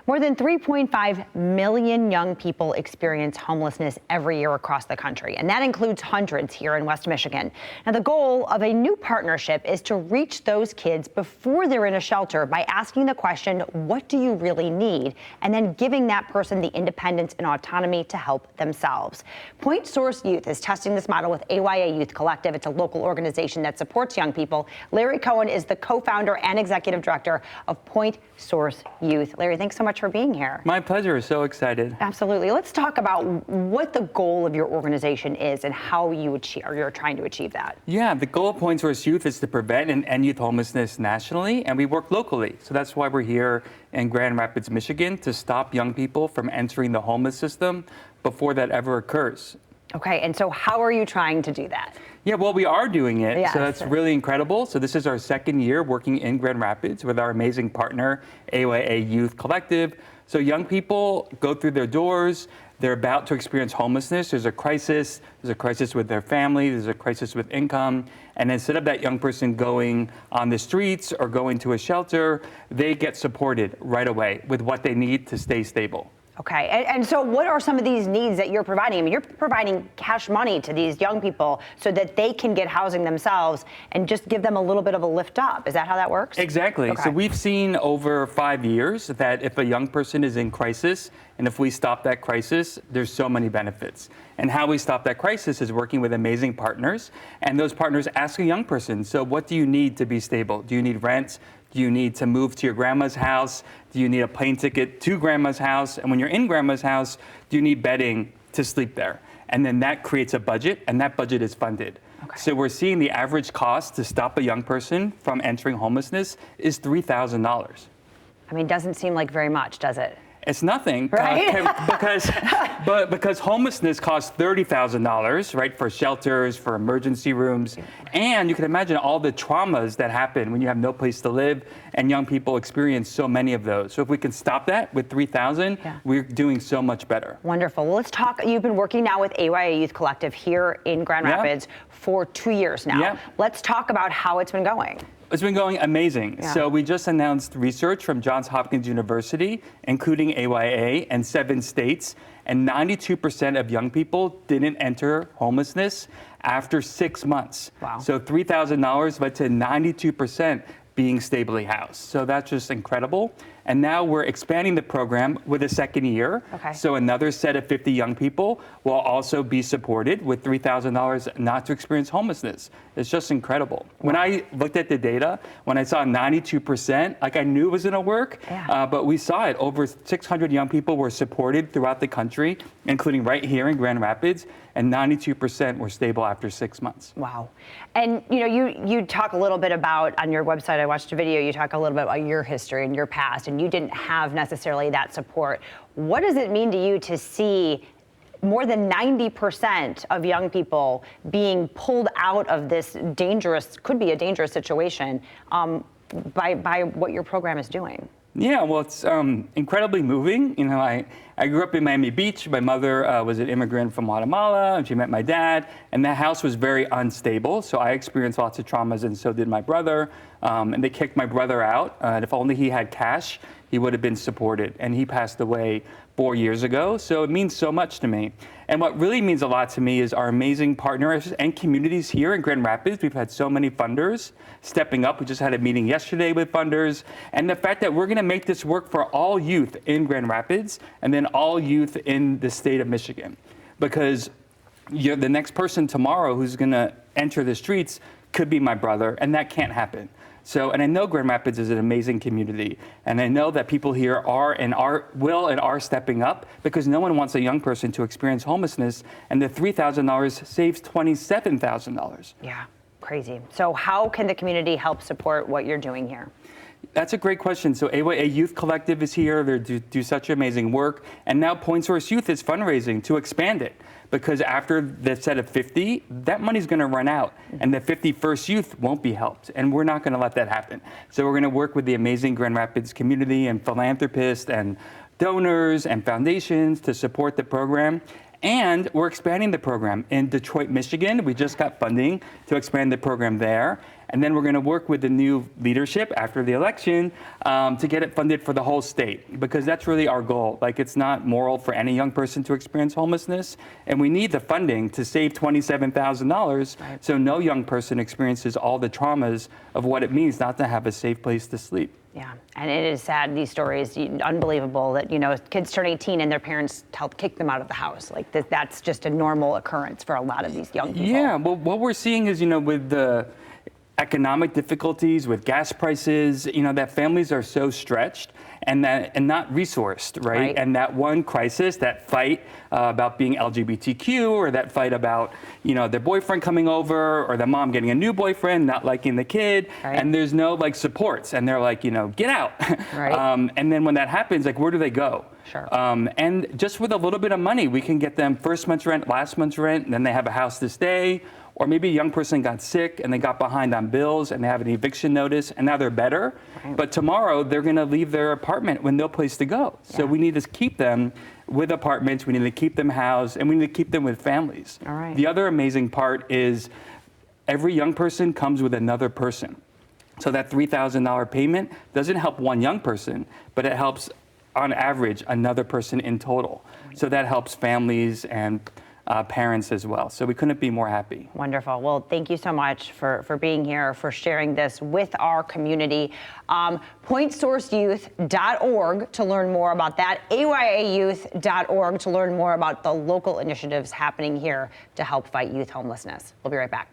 More than 3.5 million young people experience homelessness every year across the country, and that includes hundreds here in West Michigan. Now, the goal of a new partnership is to reach those kids before they're in a shelter by asking the question, what do you really need? And then giving that person the independence and autonomy to help themselves. Point Source Youth is testing this model with AYA Youth Collective. It's a local organization that supports young people. Larry Cohen is the co-founder and executive director of Point Source Youth. Larry, thanks so much for being here. My pleasure. So excited. Absolutely. Let's talk about what the goal of your organization is and how you're trying to achieve that. Yeah, the goal of Point Source Youth is to prevent and end youth homelessness nationally, and we work locally. So that's why we're here in Grand Rapids, Michigan, to stop young people from entering the homeless system before that ever occurs. Okay, and so how are you trying to do that? Yeah, well, we are doing it, Yes. So that's really incredible. So this is our second year working in Grand Rapids with our amazing partner, AYA Youth Collective. So young people go through their doors, they're about to experience homelessness, there's a crisis with their family, there's a crisis with income, and instead of that young person going on the streets or going to a shelter, they get supported right away with what they need to stay stable. Okay, and so what are some of these needs that you're providing? I mean, you're providing cash money to these young people so that they can get housing themselves and just give them a little bit of a lift up. Is that how that works? Exactly. Okay. So we've seen over 5 years that if a young person is in crisis, and if we stop that crisis, there's so many benefits. And how we stop that crisis is working with amazing partners, and those partners ask a young person, so what do you need to be stable? Do you need rent? Do you need to move to your grandma's house? Do you need a plane ticket to grandma's house? And when you're in grandma's house, do you need bedding to sleep there? And then that creates a budget, and that budget is funded. Okay. So we're seeing the average cost to stop a young person from entering homelessness is $3,000. I mean, doesn't seem like very much, does it? It's nothing, Right? because homelessness costs $30,000, right, for shelters, for emergency rooms, and you can imagine all the traumas that happen when you have no place to live, and young people experience so many of those. So if we can stop that with $3,000, we're doing so much better. Wonderful. Well, let's talk. You've been working now with AYA Youth Collective here in Grand Rapids for 2 years now. Yeah. Let's talk about how it's been going. It's been going amazing. Yeah. So we just announced research from Johns Hopkins University, including AYA and 7 states, and 92% of young people didn't enter homelessness after 6 months. Wow. So $3,000 led to 92% being stably housed. So that's just incredible. And now we're expanding the program with a second year. Okay. So another set of 50 young people will also be supported with $3,000 not to experience homelessness. It's just incredible. When I looked at the data, when I saw 92%, like I knew it was gonna work, but we saw it. Over 600 young people were supported throughout the country, including right here in Grand Rapids, and 92% were stable after 6 months. Wow. And you know, you talk a little bit about, on your website, I watched a video, you talk a little bit about your history and your past, and you didn't have necessarily that support. What does it mean to you to see more than 90% of young people being pulled out of this dangerous, could be a dangerous situation, by what your program is doing? Yeah, well, it's incredibly moving. You know, I grew up in Miami Beach. My mother was an immigrant from Guatemala, and she met my dad, and that house was very unstable. So I experienced lots of traumas, and so did my brother. And they kicked my brother out. And if only he had cash, he would have been supported. And he passed away 4 years ago. So it means so much to me. And what really means a lot to me is our amazing partners and communities here in Grand Rapids. We've had so many funders stepping up. We just had a meeting yesterday with funders. And the fact that we're going to make this work for all youth in Grand Rapids and then all youth in the state of Michigan. Because the next person tomorrow who's going to enter the streets could be my brother, and that can't happen. So, and I know Grand Rapids is an amazing community, and I know that people here are stepping up, because no one wants a young person to experience homelessness, and the $3,000 saves $27,000. Yeah, crazy. So how can the community help support what you're doing here? That's a great question. So AYA Youth Collective is here. They do such amazing work. And now Point Source Youth is fundraising to expand it, because after the set of 50, that money's going to run out, and the 51st youth won't be helped, and we're not going to let that happen. So we're going to work with the amazing Grand Rapids community and philanthropists and donors and foundations to support the program. And we're expanding the program in Detroit, Michigan. We just got funding to expand the program there. And then we're going to work with the new leadership after the election to get it funded for the whole state, because that's really our goal. Like, it's not moral for any young person to experience homelessness, and we need the funding to save $27,000 so no young person experiences all the traumas of what it means not to have a safe place to sleep. Yeah, and it is sad, these stories, unbelievable that, kids turn 18 and their parents help kick them out of the house. Like, that's just a normal occurrence for a lot of these young people. Yeah, well, what we're seeing is, with the economic difficulties, with gas prices, that families are so stretched and not resourced, right? And that one crisis, that fight about being LGBTQ, or that fight about, their boyfriend coming over, or the mom getting a new boyfriend, not liking the kid, and there's no supports, and they're like, get out. And then when that happens, where do they go? Sure. And just with a little bit of money, we can get them first month's rent, last month's rent, and then they have a house to stay. Or maybe a young person got sick and they got behind on bills and they have an eviction notice and now they're better. But tomorrow they're going to leave their apartment with no place to go. So we need to keep them with apartments. We need to keep them housed, and we need to keep them with families. The other amazing part is every young person comes with another person. So that $3,000 payment doesn't help one young person, but it helps on average another person in total. So that helps families and parents as well. So we couldn't be more happy. Wonderful. Well, thank you so much for being here, for sharing this with our community. PointSourceYouth.org to learn more about that. AYAYouth.org to learn more about the local initiatives happening here to help fight youth homelessness. We'll be right back.